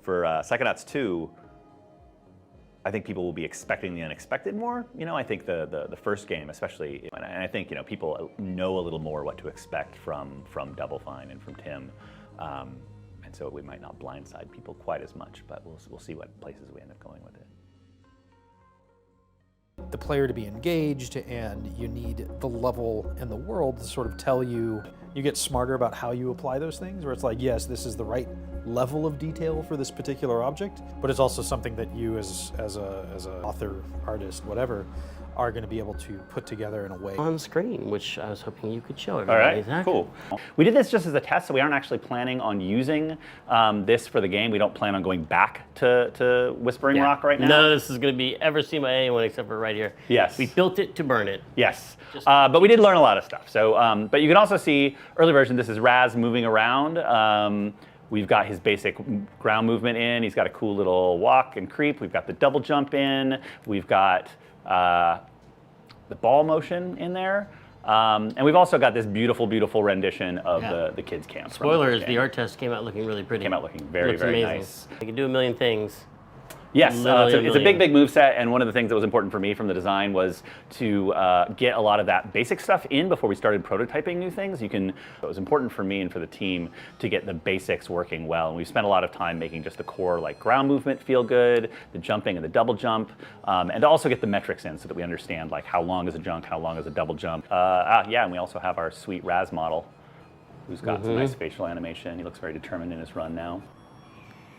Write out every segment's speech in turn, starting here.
for Psychonauts 2, I think people will be expecting the unexpected more. You know, I think the first game, especially, and I think people know a little more what to expect from Double Fine and from Tim, and so we might not blindside people quite as much. But we'll see what places we end up going with it. The player to be engaged, and you need the level and the world to sort of tell you. You get smarter about how you apply those things, where it's like, yes, this is the right level of detail for this particular object, but it's also something that you as a author, artist, whatever, are going to be able to put together in a way. On screen, which I was hoping you could show everybody. All right, cool. We did this just as a test, so we aren't actually planning on using this for the game. We don't plan on going back to Whispering Rock right now. None of this is going to be ever seen by anyone except for right here. Yes. We built it to burn it. Yes, but we did learn a lot of stuff. So, but you can also see, early version, this is Raz moving around. We've got his basic ground movement in. He's got a cool little walk and creep. We've got the double jump in. We've got the ball motion in there. And we've also got this beautiful, beautiful rendition of the kids' camp. Spoilers, the art test came out looking really pretty. Came out looking very, very amazing. Nice. You can do a million things. Yes, it's a big, big move set, and one of the things that was important for me from the design was to get a lot of that basic stuff in before we started prototyping new things. It was important for me and for the team to get the basics working well, and we spent a lot of time making just the core ground movement feel good, the jumping and the double jump, and to also get the metrics in so that we understand how long is a jump, how long is a double jump. Yeah, and we also have our sweet Raz model, who's got some nice facial animation. He looks very determined in his run now.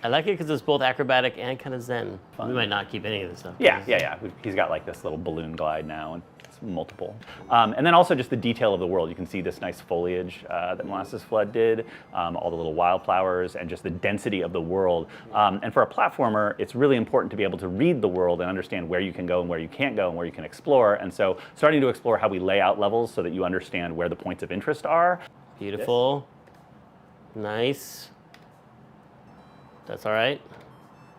I like it because it's both acrobatic and kind of zen. Fun. We might not keep any of this stuff. Yeah. He's got this little balloon glide now, and it's multiple. And then also just the detail of the world. You can see this nice foliage that Molasses Flood did, all the little wildflowers, and just the density of the world. And for a platformer, it's really important to be able to read the world and understand where you can go and where you can't go and where you can explore. And so starting to explore how we lay out levels so that you understand where the points of interest are. Beautiful. Nice. That's all right.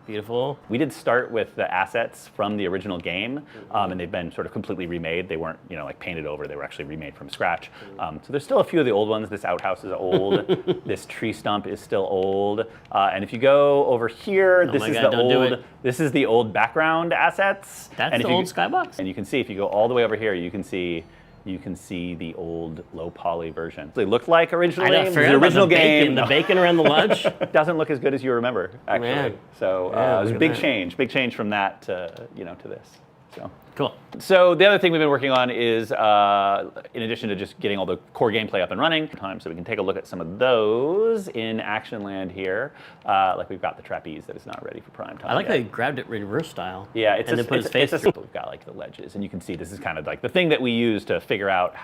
Beautiful. We did start with the assets from the original game, and they've been sort of completely remade. They weren't, painted over. They were actually remade from scratch. So there's still a few of the old ones. This outhouse is old. This tree stump is still old. And if you go over here, this is the old background assets. That's the old skybox. And you can see if you go all the way over here, you can see the old low poly version. They looked like originally. I forgot about the bacon. The bacon around the lunch doesn't look as good as you remember, actually. Man. So it was a big change from that to this. So cool. So the other thing we've been working on is, in addition to just getting all the core gameplay up and running, so we can take a look at some of those in Action Land here. We've got the trapeze that is not ready for prime time. I like how he grabbed it reverse style. Yeah, and then put his face through. We've got the ledges, and you can see this is kind of the thing that we use to figure out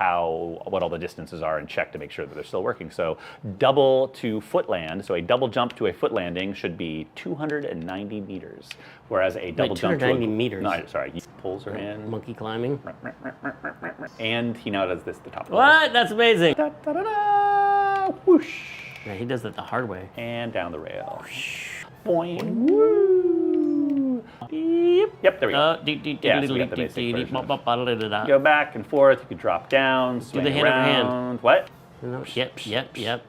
what all the distances are and check to make sure that they're still working. So double to foot land, so a double jump to a foot landing should be 290 meters, whereas a double jump to 290 meters. No, sorry, pulls her in. Monkey climbing. And he now does this the top. What? That's amazing. Da, da, da, da. Whoosh. Yeah, he does that the hard way. And down the rail. Boing. Woo. Beep. Yep, there we go. Yeah, so we got the basic version. Go back and forth. You can drop down, swing do the hand around. over hand. What? Yep.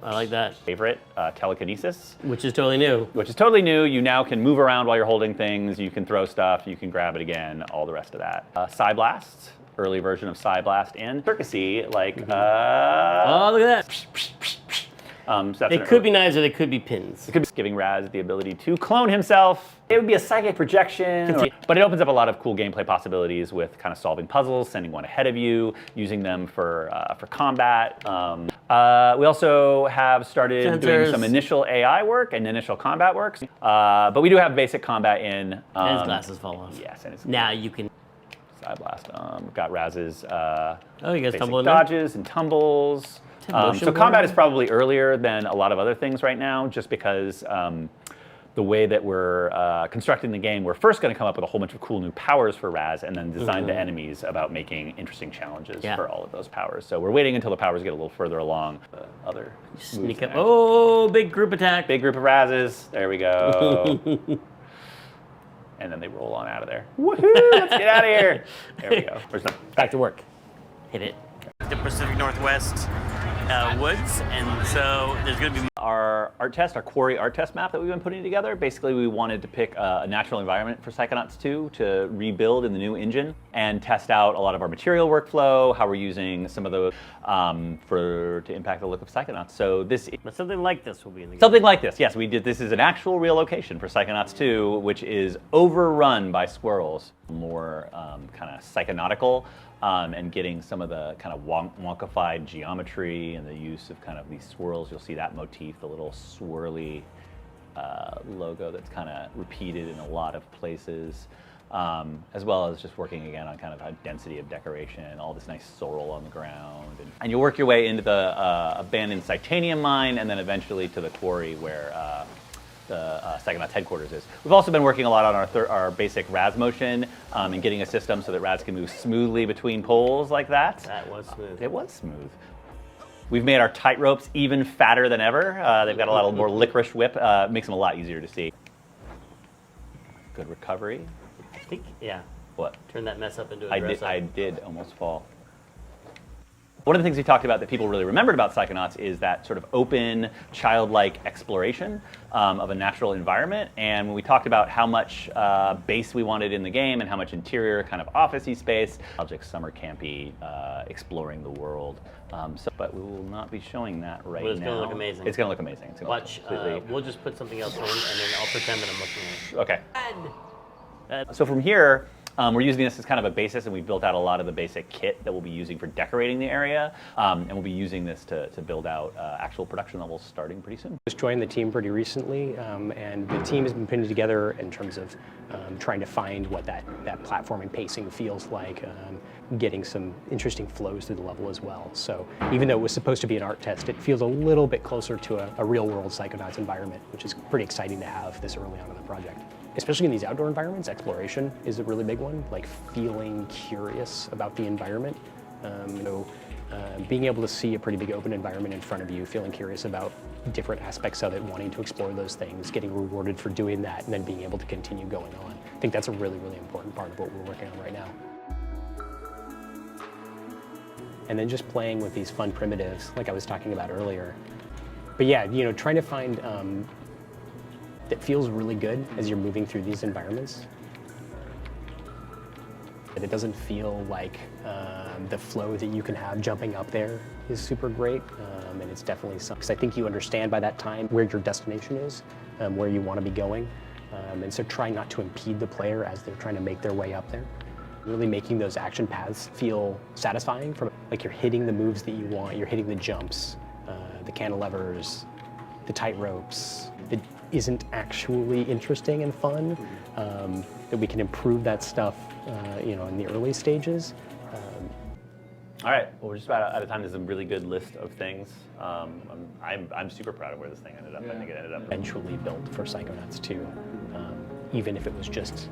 I like that. Favorite, telekinesis. Which is totally new. Which is totally new. You now can move around while you're holding things. You can throw stuff. You can grab it again. All the rest of that. Psy Blast. Early version of Psy Blast in Circusy, oh, look at that. So they could be knives or they could be pins. It could be giving Raz the ability to clone himself. It would be a psychic projection, but it opens up a lot of cool gameplay possibilities with kind of solving puzzles, sending one ahead of you, using them for combat. We also have started doing some initial AI work and initial combat work, but we do have basic combat in. And his glasses fall off. Yes, and now you can. Side Blast. We've got Raz's you guys tumble in dodges and tumbles. So combat is probably earlier than a lot of other things right now, just because the way that we're constructing the game, we're first going to come up with a whole bunch of cool new powers for Raz, and then design the enemies about making interesting challenges for all of those powers. So we're waiting until the powers get a little further along. The other sneak up. Oh, big group attack. Big group of Razes. There we go. And then they roll on out of there. Woohoo! Let's get out of here. There we go. Back to work. Hit it. The Pacific Northwest woods, and so there's going to be our our art test, our Quarry Art Test map that we've been putting together. Basically, we wanted to pick a natural environment for Psychonauts 2 to rebuild in the new engine and test out a lot of our material workflow, how we're using some of those to impact the look of Psychonauts. So but something like this will be in the game. Something like this, yes. We did. This is an actual real location for Psychonauts 2, which is overrun by squirrels. More kind of psychonautical. And getting some of the kind of wonkified geometry and the use of kind of these swirls. You'll see that motif, the little swirly logo that's kind of repeated in a lot of places, as well as just working again on kind of a density of decoration, all this nice sorrel on the ground. And you'll work your way into the abandoned Titanium mine and then eventually to the quarry where the Psychonauts headquarters is. We've also been working a lot on our basic RAS motion and getting a system so that RAS can move smoothly between poles like that. That was smooth. It was smooth. We've made our tight ropes even fatter than ever. They've got a lot more licorice whip. Makes them a lot easier to see. Good recovery. I think, yeah. What? Turn that mess up into a dress up. I did almost fall. One of the things we talked about that people really remembered about Psychonauts is that sort of open, childlike exploration of a natural environment. And when we talked about how much base we wanted in the game and how much interior kind of office-y space, nostalgic, summer campy, exploring the world. But we will not be showing that right now. It's going to look amazing. It's going to look amazing. It's gonna Watch, look completely... we'll just put something else in and then I'll pretend that I'm looking at it. Okay. So from here, we're using this as kind of a basis, and we've built out a lot of the basic kit that we'll be using for decorating the area, and we'll be using this to build out actual production levels starting pretty soon. Just joined the team pretty recently, and the team has been putting together in terms of trying to find what that platforming pacing feels like, getting some interesting flows through the level as well. So even though it was supposed to be an art test, it feels a little bit closer to a real-world Psychonauts environment, which is pretty exciting to have this early on in the project. Especially in these outdoor environments, exploration is a really big one, like feeling curious about the environment. Being able to see a pretty big open environment in front of you, feeling curious about different aspects of it, wanting to explore those things, getting rewarded for doing that, and then being able to continue going on. I think that's a really, really important part of what we're working on right now. And then just playing with these fun primitives, like I was talking about earlier. But yeah, trying to find that feels really good as you're moving through these environments. That it doesn't feel like the flow that you can have jumping up there is super great, and it's definitely something, because I think you understand by that time where your destination is, where you want to be going, and so trying not to impede the player as they're trying to make their way up there. Really making those action paths feel satisfying, from like you're hitting the moves that you want, you're hitting the jumps, the cantilevers, the tight ropes. That isn't actually interesting and fun, that we can improve that stuff in the early stages. All right, well, we're just about out of time. There's a really good list of things. I'm super proud of where this thing ended up. Yeah. I think it ended up eventually built for Psychonauts 2, even if it was just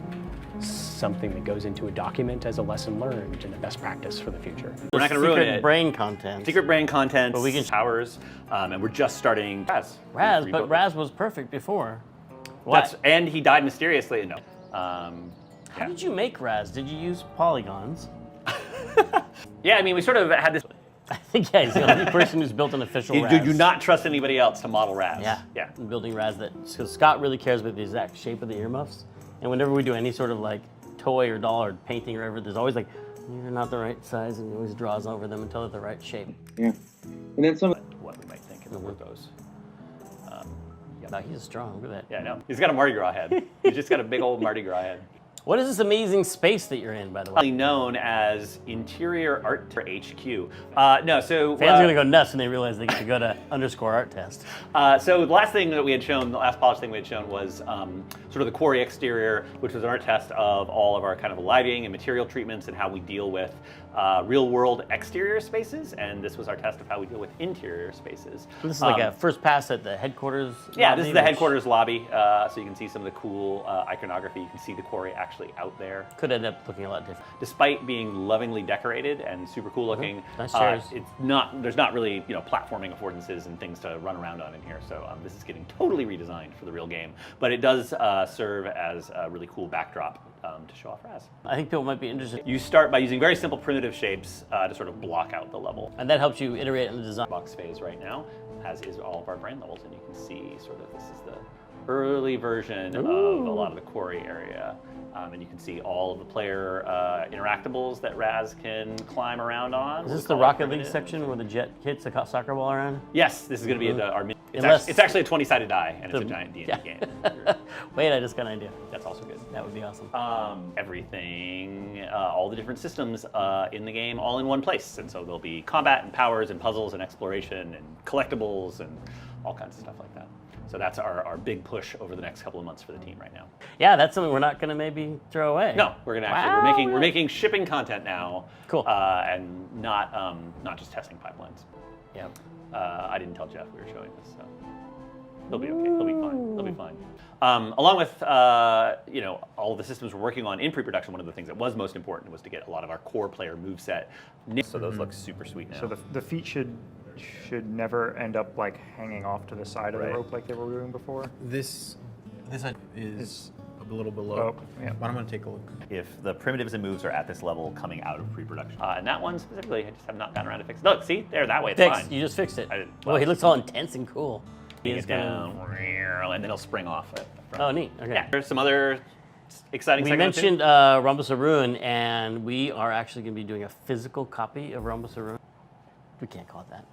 something that goes into a document as a lesson learned and a best practice for the future. We're not going to ruin it. Secret brain content. Secret brain content, but we can powers, and we're just starting Raz. But Raz was perfect before. What? And he died mysteriously. No. How did you make Raz? Did you use polygons? Yeah, I mean, we sort of had this. I think, yeah, he's the only person who's built an official Raz. Do not trust anybody else to model Raz. Yeah. Building Raz because Scott really cares about the exact shape of the earmuffs. And whenever we do any sort of like toy or doll or painting or whatever, there's always like, you're not the right size, and he always draws over them until they're the right shape. Yeah. And then some of what we might think of the logos. No, he's strong. Look at that. Yeah, I know. He's got a Mardi Gras head. He's just got a big old Mardi Gras head. What is this amazing space that you're in, by the way? Known as Interior Art HQ. No, so fans are gonna go nuts when they realize they get to go to _art test. So the last thing that we had shown, the last polished thing we had shown was sort of the quarry exterior, which was an art test of all of our kind of lighting and material treatments and how we deal with real-world exterior spaces. And this was our test of how we deal with interior spaces. And this is like a first pass at the headquarters. Yeah, lobby, this is the headquarters lobby, so you can see some of the cool iconography. You can see the quarry actually out there. Could end up looking a lot different. Despite being lovingly decorated and super cool looking, nice chairs. There's not really platforming affordances and things to run around on in here. So this is getting totally redesigned for the real game, but it does serve as a really cool backdrop to show off Raz. I think people might be interested. You start by using very simple primitive shapes to sort of block out the level. And that helps you iterate in the design box phase right now. as is all of our brain levels, and you can see sort of this is the early version of a lot of the quarry area. And you can see all of the player interactables that Raz can climb around on. Is this the Rocket League section where the jet hits a soccer ball around? Yes, this is going to be our. It's actually a 20-sided die, and it's a giant D&D game. Wait, I just got an idea. That's also good. That would be awesome. Everything, all the different systems in the game, all in one place. And so there'll be combat and powers and puzzles and exploration and collectibles and all kinds of stuff like that. So that's our big push over the next couple of months for the team right now. Yeah, that's something we're not going to maybe throw away. No, we're going to actually we're making shipping content now. Cool. And not just testing pipelines. Yeah. I didn't tell Geoff we were showing this, so they'll be okay. They'll be fine. They'll be fine. Along with all of the systems we're working on in pre-production, one of the things that was most important was to get a lot of our core player moveset. So those look super sweet now. So the feet should never end up like hanging off to the side of the rope like they were doing before. This is a little below. Oh, yeah. But I'm going to take a look. If the primitives and moves are at this level coming out of pre-production. And that one specifically, I just have not gotten around to fix. Look, see, there, that way it's Fixed. fine. You just fixed it. Well, He looks all intense and cool. He's down, and then he'll spring off. Oh, neat. Okay. Yeah, there's some other exciting. We mentioned Rhombus of Ruin, and we are actually going to be doing a physical copy of Rhombus of Ruin. We can't call it that.